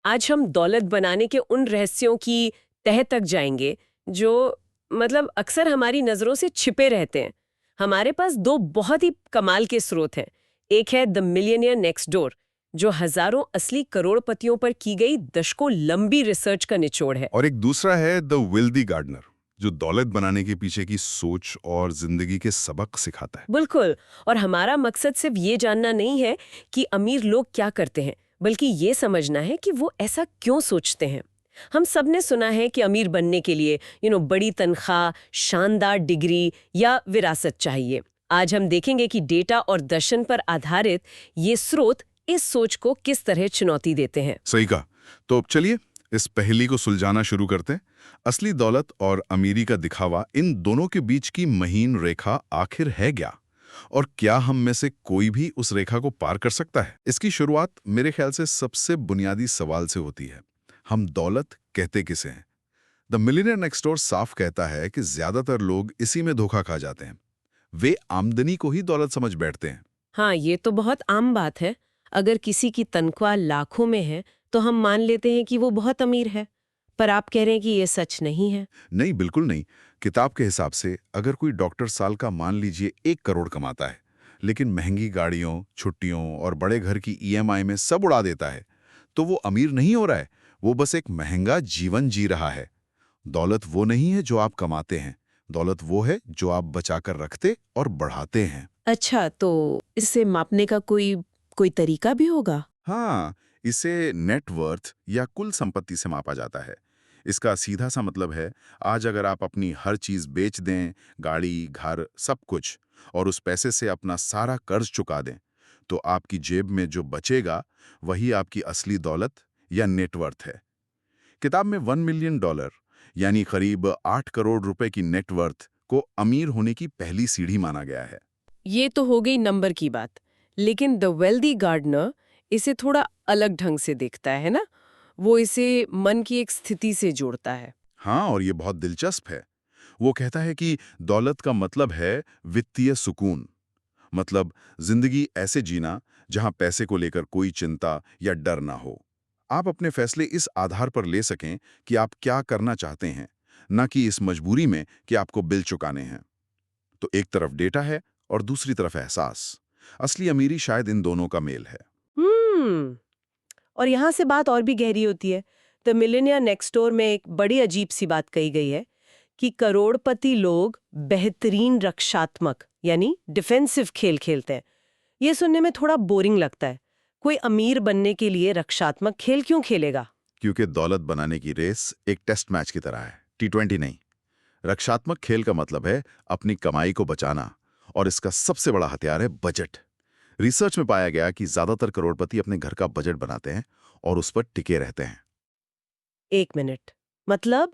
आज हम दौलत बनाने के उन रहस्यों की तह तक जाएंगे जो मतलब अक्सर हमारी नजरों से छिपे रहते हैं। हमारे पास दो बहुत ही कमाल के स्रोत हैं। एक है द मिलियनियर नेक्स्ट डोर, जो हजारों असली करोड़पतियों पर की गई दशकों लंबी रिसर्च का निचोड़ है। और एक दूसरा है द वेल्दी गार्डनर, जो दौलत बनाने के पीछे की सोच और जिंदगी के सबक सिखाता है। बिल्कुल। और हमारा मकसद सिर्फ ये जानना नहीं है कि अमीर लोग क्या करते हैं, बल्कि ये समझना है कि वो ऐसा क्यों सोचते हैं। हम सब ने सुना है कि अमीर बनने के लिए बड़ी तनख्वाह, शानदार डिग्री या विरासत चाहिए। आज हम देखेंगे कि डेटा और दर्शन पर आधारित ये स्रोत इस सोच को किस तरह चुनौती देते हैं। सही कहा। तो अब चलिए इस पहेली को सुलझाना शुरू करते हैं। असली दौलत और अमीरी का दिखावा, इन दोनों के बीच की महीन रेखा आखिर है क्या? और क्या हम में से कोई भी उस रेखा को पार कर सकता है? इसकी शुरुआत मेरे ख्याल से सबसे बुनियादी सवाल से होती है। हम दौलत कहते किसे हैं? द मिलियनेयर नेक्स्ट डोर साफ कहता है कि ज्यादातर लोग इसी में धोखा खा जाते हैं। वे आमदनी को ही दौलत समझ बैठते हैं। हाँ, ये तो बहुत आम बात है। अगर किसी की तनख्वाह लाखों में है तो हम मान लेते हैं कि वो बहुत अमीर है। पर आप कह रहे हैं कि ये सच नहीं है। नहीं, बिल्कुल नहीं। किताब के हिसाब से अगर कोई डॉक्टर साल का मान लीजिए 1 करोड़ कमाता है, लेकिन महंगी गाड़ियों, छुट्टियों और बड़े घर की ईएमआई में सब उड़ा देता है, तो वो अमीर नहीं हो रहा है, वो बस एक महंगा जीवन जी रहा है। दौलत वो नहीं है जो आप कमाते हैं, दौलत वो है जो आप बचाकर रखते और बढ़ाते हैं। अच्छा, तो इसे मापने का कोई कोई तरीका भी होगा? हाँ, इसे नेटवर्थ या कुल संपत्ति से मापा जाता है। इसका सीधा सा मतलब है, आज अगर आप अपनी हर चीज बेच दें, गाड़ी, घर, सब कुछ, और उस पैसे से अपना सारा कर्ज चुका दें, तो आपकी जेब में जो बचेगा वही आपकी असली दौलत या नेटवर्थ है। किताब में $1 मिलियन यानी करीब 8 करोड़ रुपए की नेटवर्थ को अमीर होने की पहली सीढ़ी माना गया है। ये तो हो गई नंबर की बात। लेकिन द वेल्दी गार्डनर इसे थोड़ा अलग ढंग से देखता है ना? वो इसे मन की एक स्थिति से जोड़ता है। हाँ, और ये बहुत दिलचस्प है। वो कहता है कि दौलत का मतलब है वित्तीय सुकून। मतलब जिंदगी ऐसे जीना जहां पैसे को लेकर कोई चिंता या डर ना हो। आप अपने फैसले इस आधार पर ले सकें कि आप क्या करना चाहते हैं, न कि इस मजबूरी में कि आपको बिल चुकाने हैं। तो एक तरफ डेटा है और दूसरी तरफ एहसास। असली अमीरी शायद इन दोनों का मेल है। हम्म। और यहाँ से बात और भी गहरी होती है। द मिलियनियर नेक्स्ट डोर में एक बड़ी अजीब सी बात कही गई है कि करोड़पति लोग बेहतरीन रक्षात्मक यानी डिफेंसिव खेल खेलते हैं। ये सुनने में थोड़ा बोरिंग लगता है। कोई अमीर बनने के लिए रक्षात्मक खेल क्यों खेलेगा? क्योंकि दौलत बनाने की रेस एक टेस्ट मैच की तरह है, T20 नहीं। रक्षात्मक खेल का मतलब है अपनी कमाई को बचाना, और इसका सबसे बड़ा हथियार है बजट। रिसर्च में पाया गया कि ज्यादातर करोड़पति अपने घर का बजट बनाते हैं और उस पर टिके रहते हैं। एक मिनट। मतलब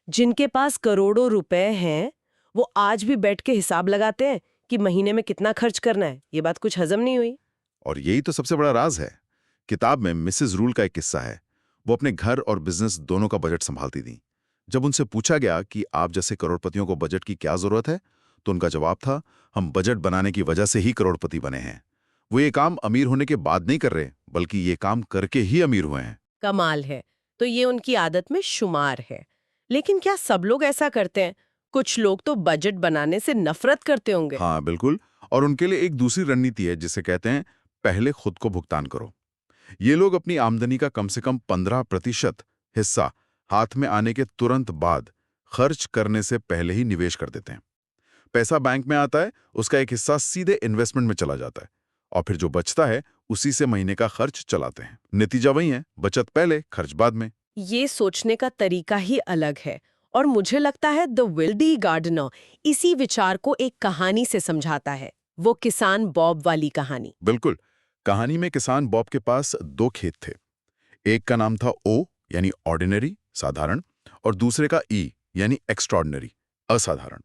जिनके पास करोड़ों रुपए हैं वो आज भी बैठ के हिसाब लगाते हैं कि महीने में कितना खर्च करना है। ये बात कुछ हजम नहीं हुई। और यही तो सबसे बड़ा राज है। किताब में मिसेस रूल का एक किस्सा है। वो अपने घर और बिजनेस दोनों का बजट संभालती थी। जब उनसे पूछा गया कि आप जैसे करोड़पतियों को बजट की क्या जरूरत है, तो उनका जवाब था, हम बजट बनाने की वजह से ही करोड़पति बने हैं। वो ये काम अमीर होने के बाद नहीं कर रहे, बल्कि ये काम करके ही अमीर हुए हैं। कमाल है। तो ये उनकी आदत में शुमार है। लेकिन क्या सब लोग ऐसा करते हैं? कुछ लोग तो बजट बनाने से नफरत करते होंगे। हाँ, बिल्कुल। और उनके लिए एक दूसरी रणनीति है जिसे कहते हैं पहले खुद को भुगतान करो। ये लोग अपनी आमदनी का कम से कम 15% हिस्सा हाथ में आने के तुरंत बाद खर्च करने से पहले ही निवेश कर देते हैं। पैसा बैंक में आता है, उसका एक हिस्सा सीधे इन्वेस्टमेंट में चला जाता है, और फिर जो बचता है उसी से महीने का खर्च चलाते हैं। नतीजा वही है, बचत पहले, खर्च बाद में। ये सोचने का तरीका ही अलग है। और मुझे लगता है द वेल्दी गार्डनर इसी विचार को एक कहानी से समझाता है। वो किसान बॉब वाली कहानी। बिल्कुल। कहानी में किसान बॉब के पास 2 खेत थे। एक का नाम था ओ, यानी ऑर्डिनरी, साधारण, और दूसरे का ई, यानी एक्स्ट्रॉर्डिनरी, असाधारण।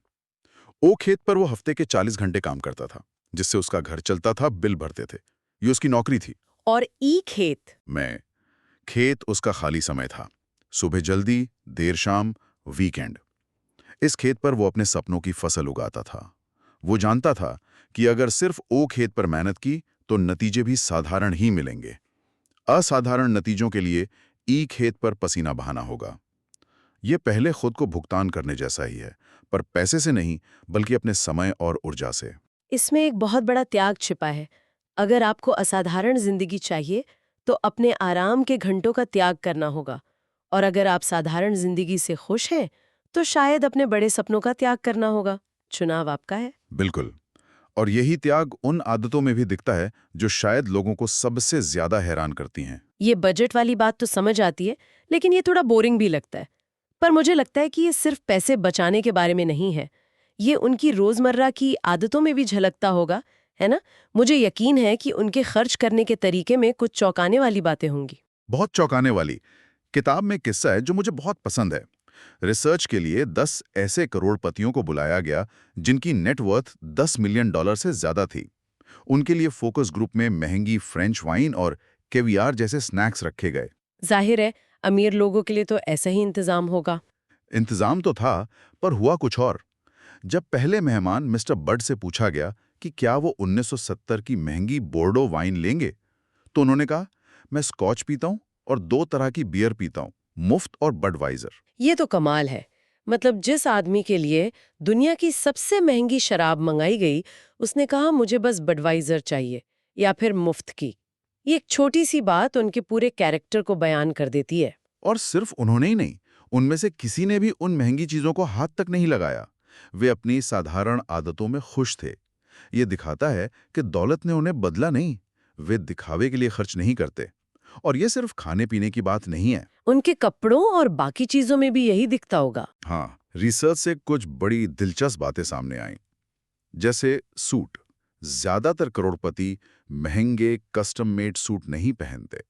ओ खेत पर वो हफ्ते के 40 घंटे काम करता था, जिससे उसका घर चलता था, बिल भरते थे। ये उसकी नौकरी थी। और ई खेत? मैं खेत उसका खाली समय था। सुबह जल्दी, देर शाम, वीकेंड। इस खेत पर वो अपने सपनों की फसल उगाता था। वो जानता था कि अगर सिर्फ ओ खेत पर मेहनत की तो नतीजे भी साधारण ही मिलेंगे। असाधारण नतीजों के लिए ई खेत पर पसीना बहाना होगा। ये पहले खुद को भुगतान करने जैसा ही है, पर पैसे से नहीं, बल्कि अपने समय और ऊर्जा से। इसमें एक बहुत बड़ा त्याग छिपा है। अगर आपको असाधारण जिंदगी चाहिए, तो अपने आराम के घंटों का त्याग करना होगा। और अगर आप साधारण जिंदगी से खुश हैं, तो शायद अपने बड़े सपनों का त्याग करना होगा। चुनाव आपका है। बिल्कुल। और यही त्याग उन आदतों में भी दिखता है जो शायद लोगों को सबसे ज्यादा हैरान करती हैं। ये बजट वाली बात तो समझ आती है, लेकिन ये थोड़ा बोरिंग भी लगता है। पर मुझे लगता है कि ये सिर्फ पैसे बचाने के बारे में नहीं है। ये उनकी रोजमर्रा की आदतों में भी झलकता होगा, है ना? मुझे यकीन है कि उनके खर्च करने के तरीके में कुछ चौंकाने वाली बातें होंगी। बहुत चौंकाने वाली। किताब में किस्सा है जो मुझे बहुत पसंद है। रिसर्च के लिए 10 ऐसे करोड़पतियों को बुलाया गया जिनकी नेटवर्थ $10 मिलियन से ज्यादा थी। उनके लिए फोकस ग्रुप में महंगी फ्रेंच वाइन और केवियार जैसे स्नैक्स रखे गए। जाहिर है, अमीर लोगों के लिए तो ऐसा ही इंतजाम होगा। इंतजाम तो था, पर हुआ कुछ और। जब पहले मेहमान मिस्टर बड से पूछा गया कि क्या वो 1970 की महंगी बोर्डो वाइन लेंगे, तो उन्होंने कहा, मैं स्कॉच पीता हूं और 2 तरह की बियर पीता हूं, मुफ्त और बडवाइजर। ये तो कमाल है। मतलब जिस आदमी के लिए दुनिया की सबसे महंगी शराब मंगाई गई, उसने कहा मुझे बस बडवाइजर चाहिए, या फिर मुफ्त की। ये एक छोटी सी बात उनके पूरे कैरेक्टर को बयान कर देती है। और सिर्फ उन्होंने ही नहीं, उनमें से किसी ने भी उन महंगी चीजों को हाथ तक नहीं लगाया। वे अपनी साधारण आदतों में खुश थे। ये दिखाता है कि दौलत ने उन्हें बदला नहीं, वे दिखावे के लिए खर्च नहीं करते। और ये सिर्फ खाने पीने की बात नहीं है। उनके कपड़ों और बाकी चीजों में भी यही दिखता होगा। हाँ, रिसर्च से कुछ बड़ी दिलचस्प बातें सामने आईं। जैसे सूट। ज्यादातर करोड़पति महंगे कस्टम मेड सूट नहीं पहनते।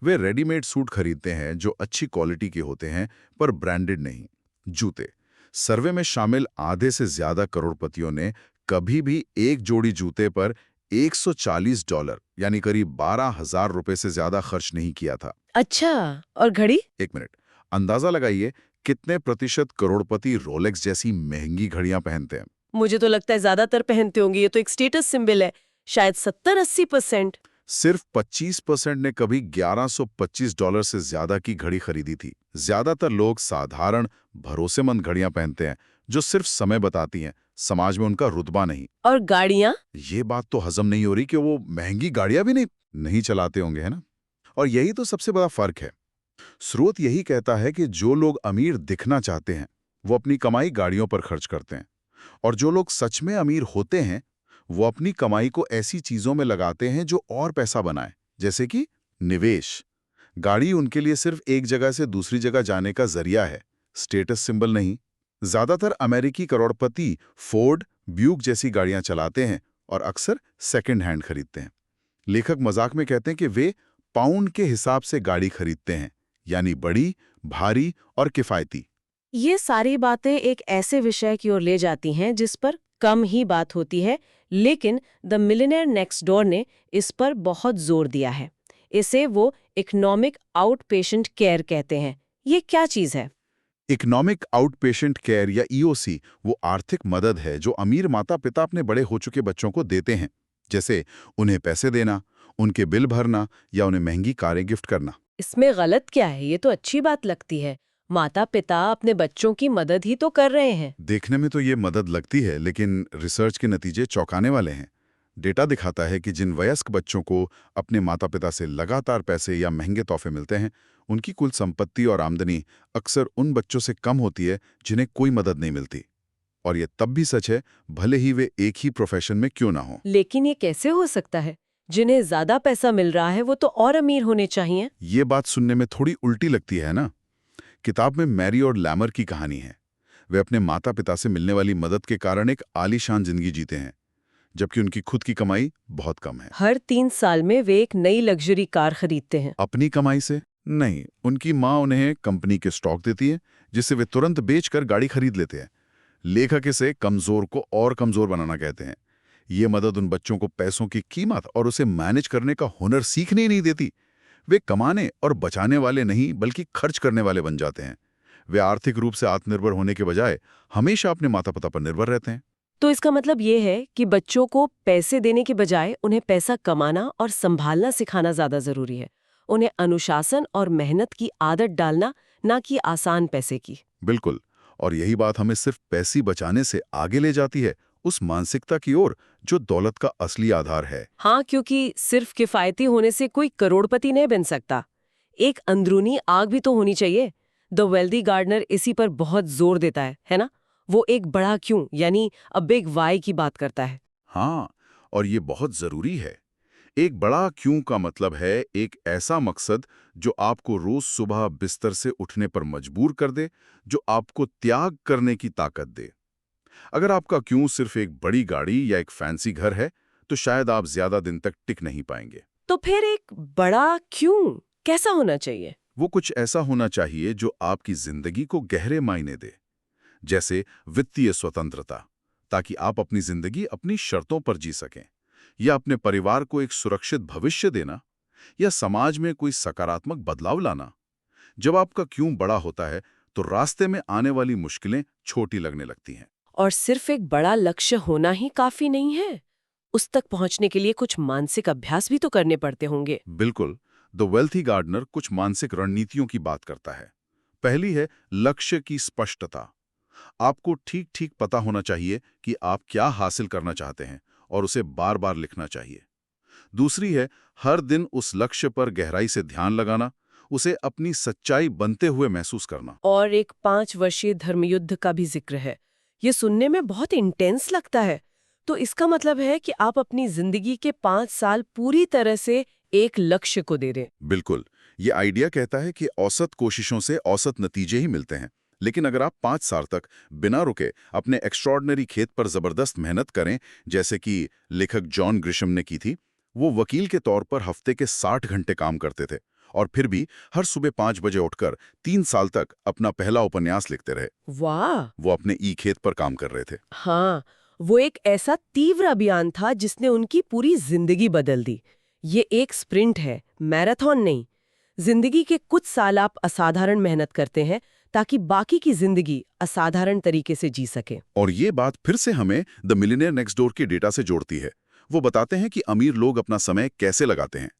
वे रेडीमेड सूट खरीदते हैं जो अच्छी क्वालिटी के होते हैं, पर ब्रांडेड नहीं। जूते। सर्वे में शामिल आधे से ज्यादा करोड़पतियों ने कभी भी एक जोड़ी जूते पर $140 यानी करीब 12,000 रुपए से ज्यादा खर्च नहीं किया था। अच्छा, और घड़ी? एक मिनट, अंदाजा लगाइए कितने प्रतिशत करोड़पति रोलेक्स जैसी महंगी घड़ियां पहनते हैं। मुझे तो लगता है ज्यादातर पहनते होंगे। ये तो एक स्टेटस सिंबल है। शायद 70-80%। सिर्फ 25% ने कभी $1125 से ज्यादा की घड़ी खरीदी थी। ज्यादातर लोग साधारण भरोसेमंद घड़ियां पहनते हैं जो सिर्फ समय बताती हैं, समाज में उनका रुतबा नहीं। और गाड़ियां? ये बात तो हजम नहीं हो रही कि वो महंगी गाड़ियां भी नहीं चलाते होंगे, है ना? और यही तो सबसे बड़ा फर्क है। स्रोत यही कहता है कि जो लोग अमीर दिखना चाहते हैं, वो अपनी कमाई गाड़ियों पर खर्च करते हैं। और जो लोग सच में अमीर होते हैं, वो अपनी कमाई को ऐसी चीजों में लगाते हैं जो और पैसा बनाए, जैसे कि निवेश। गाड़ी उनके लिए सिर्फ एक जगह से दूसरी जगह जाने का जरिया है, स्टेटस सिंबल नहीं। ज्यादातर अमेरिकी करोड़पति फोर्ड, ब्यूक जैसी गाड़ियां चलाते हैं और अक्सर सेकंड हैंड खरीदते हैं। लेखक मजाक में कहते हैं कि वे पाउंड के हिसाब से गाड़ी खरीदते हैं, यानी बड़ी, भारी और किफायती। ये सारी बातें एक ऐसे विषय की ओर ले जाती हैं जिस पर कम ही बात होती है, लेकिन द मिलियनेयर नेक्स्ट डोर ने इस पर बहुत जोर दिया है। इसे वो इकोनॉमिक आउट पेशेंट केयर कहते हैं। ये क्या चीज है? इकोनॉमिक आउटपेशेंट केयर या ईओसी वो आर्थिक मदद है जो अमीर माता पिता अपने बड़े हो चुके बच्चों को देते हैं, जैसे उन्हें पैसे देना, उनके बिल भरना या उन्हें महंगी कारें गिफ्ट करना। इसमें गलत क्या है? ये तो अच्छी बात लगती है। माता पिता अपने बच्चों की मदद ही तो कर रहे हैं। देखने में तो ये मदद लगती है, लेकिन रिसर्च के नतीजे चौंकाने वाले हैं। डेटा दिखाता है कि जिन वयस्क बच्चों को अपने माता पिता से लगातार पैसे या महंगे तोहफे मिलते हैं, उनकी कुल संपत्ति और आमदनी अक्सर उन बच्चों से कम होती है जिन्हें कोई मदद नहीं मिलती। और ये तब भी सच है भले ही वे एक ही प्रोफेशन में क्यों ना हो। लेकिन ये कैसे हो सकता है? जिन्हें ज्यादा पैसा मिल रहा है वो तो और अमीर होने चाहिए। ये बात सुनने में थोड़ी उल्टी लगती है ना? किताब में मैरी और लैमर की कहानी है। वे अपने माता पिता से मिलने वाली मदद के कारण एक आलीशान जिंदगी जीते हैं, जबकि उनकी खुद की कमाई बहुत कम है। हर 3 साल में वे एक नई लग्जरी कार खरीदते हैं। अपनी कमाई से नहीं, उनकी माँ उन्हें कंपनी के स्टॉक देती है, जिसे वे तुरंत बेचकर गाड़ी खरीद लेते हैं। लेखक इसे कमजोर को और कमजोर बनाना कहते हैं। ये मदद उन बच्चों को पैसों की कीमत और उसे मैनेज करने का हुनर सीखने ही नहीं देती। वे कमाने और बचाने वाले नहीं, बल्कि खर्च करने वाले बन जाते हैं। वे आर्थिक रूप से आत्मनिर्भर होने के बजाय हमेशा अपने माता पिता पर निर्भर रहते हैं। तो इसका मतलब ये है कि बच्चों को पैसे देने के बजाय उन्हें पैसा कमाना और संभालना सिखाना ज्यादा जरूरी है। उन्हें अनुशासन और मेहनत की आदत डालना, ना कि आसान पैसे की। बिल्कुल। और यही बात हमें सिर्फ पैसे बचाने से आगे ले जाती है उस मानसिकता की ओर जो दौलत का असली आधार है। हाँ, क्योंकि सिर्फ किफायती होने से कोई करोड़पति नहीं बन सकता। एक अंदरूनी आग भी तो होनी चाहिए। द वेल्दी गार्डनर इसी पर बहुत जोर देता है ना? वो एक बड़ा क्यों यानी अ बिग वाई की बात करता है। हाँ, और ये बहुत जरूरी है। एक बड़ा क्यों का मतलब है एक ऐसा मकसद जो आपको रोज सुबह बिस्तर से उठने पर मजबूर कर दे, जो आपको त्याग करने की ताकत दे। अगर आपका क्यों सिर्फ एक बड़ी गाड़ी या एक फैंसी घर है, तो शायद आप ज्यादा दिन तक टिक नहीं पाएंगे। तो फिर एक बड़ा क्यों कैसा होना चाहिए? वो कुछ ऐसा होना चाहिए जो आपकी जिंदगी को गहरे मायने दे, जैसे वित्तीय स्वतंत्रता, ताकि आप अपनी जिंदगी अपनी शर्तों पर जी सकें, या अपने परिवार को एक सुरक्षित भविष्य देना, या समाज में कोई सकारात्मक बदलाव लाना। जब आपका क्यों बड़ा होता है, तो रास्ते में आने वाली मुश्किलें छोटी लगने लगती हैं। और सिर्फ एक बड़ा लक्ष्य होना ही काफी नहीं है। उस तक पहुंचने के लिए कुछ मानसिक अभ्यास भी तो करने पड़ते होंगे। बिल्कुल। द वेल्थी गार्डनर कुछ मानसिक रणनीतियों की बात करता है। पहली है लक्ष्य की स्पष्टता। आपको ठीक ठीक पता होना चाहिए कि आप क्या हासिल करना चाहते हैं, और उसे बार बार लिखना चाहिए। दूसरी है हर दिन उस लक्ष्य पर गहराई से ध्यान लगाना, उसे अपनी सच्चाई बनते हुए महसूस करना। और एक 5 वर्षीय धर्मयुद्ध का भी जिक्र है। ये सुनने में बहुत इंटेंस लगता है। तो इसका मतलब है कि आप अपनी जिंदगी के 5 साल पूरी तरह से एक लक्ष्य को दे रहे हैं। बिल्कुल। ये आइडिया कहता है कि औसत कोशिशों से औसत नतीजे ही मिलते हैं। लेकिन अगर आप 5 साल तक बिना रुके अपने एक्स्ट्रॉर्डनरी खेत पर जबरदस्त मेहनत करें, जैसे कि लेखक जॉन ग्रिशम ने की थी, वो वकील के तौर पर हफ्ते के 60 घंटे काम करते थे, और फिर भी हर सुबह 5 बजे उठकर 3 साल तक अपना पहला उपन्यास लिखते रहे। वाह! वो अपने ई खेत पर काम कर रहे थे। हाँ, वो एक ऐसा तीव्र अभियान था जिसने उनकी पूरी जिंदगी बदल दी। ये एक स्प्रिंट है, मैराथन नहीं। जिंदगी के कुछ साल आप असाधारण मेहनत करते हैं ताकि बाकी की जिंदगी असाधारण तरीके से जी सके। और ये बात फिर से हमें द मिलियनेयर नेक्स्ट डोर के डेटा से जोड़ती है। वो बताते हैं कि अमीर लोग अपना समय कैसे लगाते हैं,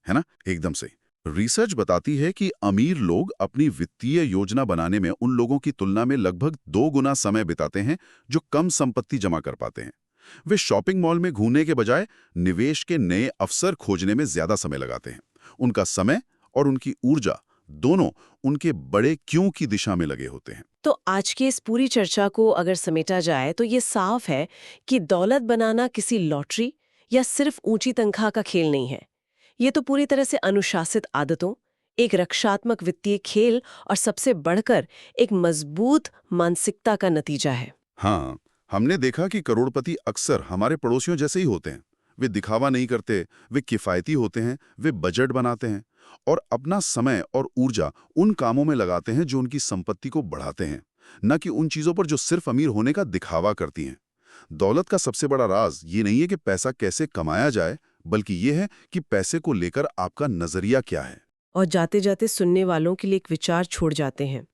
है ना? एकदम से रिसर्च बताती है कि अमीर लोग अपनी वित्तीय योजना बनाने में उन लोगों की तुलना में लगभग 2 गुना समय बिताते हैं जो कम संपत्ति जमा कर पाते हैं। वे शॉपिंग मॉल में घूमने के बजाय निवेश के नए अवसर खोजने में ज्यादा समय लगाते हैं। उनका समय और उनकी ऊर्जा दोनों उनके बड़े क्यों की दिशा में लगे होते हैं। तो आज की इस पूरी चर्चा को अगर समेटा जाए तो ये साफ है कि दौलत बनाना किसी लॉटरी या सिर्फ ऊंची तनख्वाह का खेल नहीं है। ये तो पूरी तरह से अनुशासित आदतों, एक रक्षात्मक वित्तीय खेल और सबसे बढ़कर एक मजबूत मानसिकता का नतीजा है। हाँ, हमने देखा कि करोड़पति अक्सर हमारे पड़ोसियों जैसे ही होते हैं। वे दिखावा नहीं करते, वे किफायती होते हैं, वे बजट बनाते हैं और अपना समय और ऊर्जा उन कामों में लगाते हैं जो उनकी संपत्ति को बढ़ाते हैं, न कि उन चीजों पर जो सिर्फ अमीर होने का दिखावा करती हैं। दौलत का सबसे बड़ा राज ये नहीं है कि पैसा कैसे कमाया जाए, बल्कि ये है कि पैसे को लेकर आपका नजरिया क्या है। और जाते जाते सुनने वालों के लिए एक विचार छोड़ जाते हैं।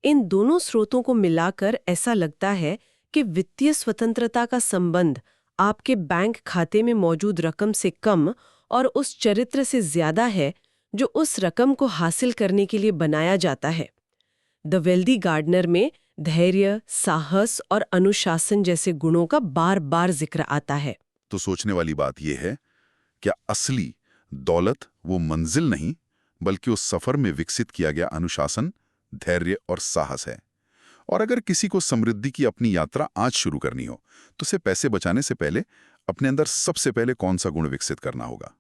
इन दोनों स्रोतों को मिलाकर ऐसा लगता है कि वित्तीय स्वतंत्रता का संबंध आपके बैंक खाते में मौजूद रकम से कम और उस चरित्र से ज्यादा है जो उस रकम को हासिल करने के लिए बनाया जाता है। द वेल्दी गार्डनर में धैर्य, साहस और अनुशासन जैसे गुणों का बार बार जिक्र आता है। तो सोचने वाली बात यह है, क्या असली दौलत वो मंजिल नहीं, बल्कि उस सफर में विकसित किया गया अनुशासन, धैर्य और साहस है। और अगर किसी को समृद्धि की अपनी यात्रा आज शुरू करनी हो, तो उसे पैसे बचाने से पहले अपने अंदर सबसे पहले कौन सा गुण विकसित करना होगा?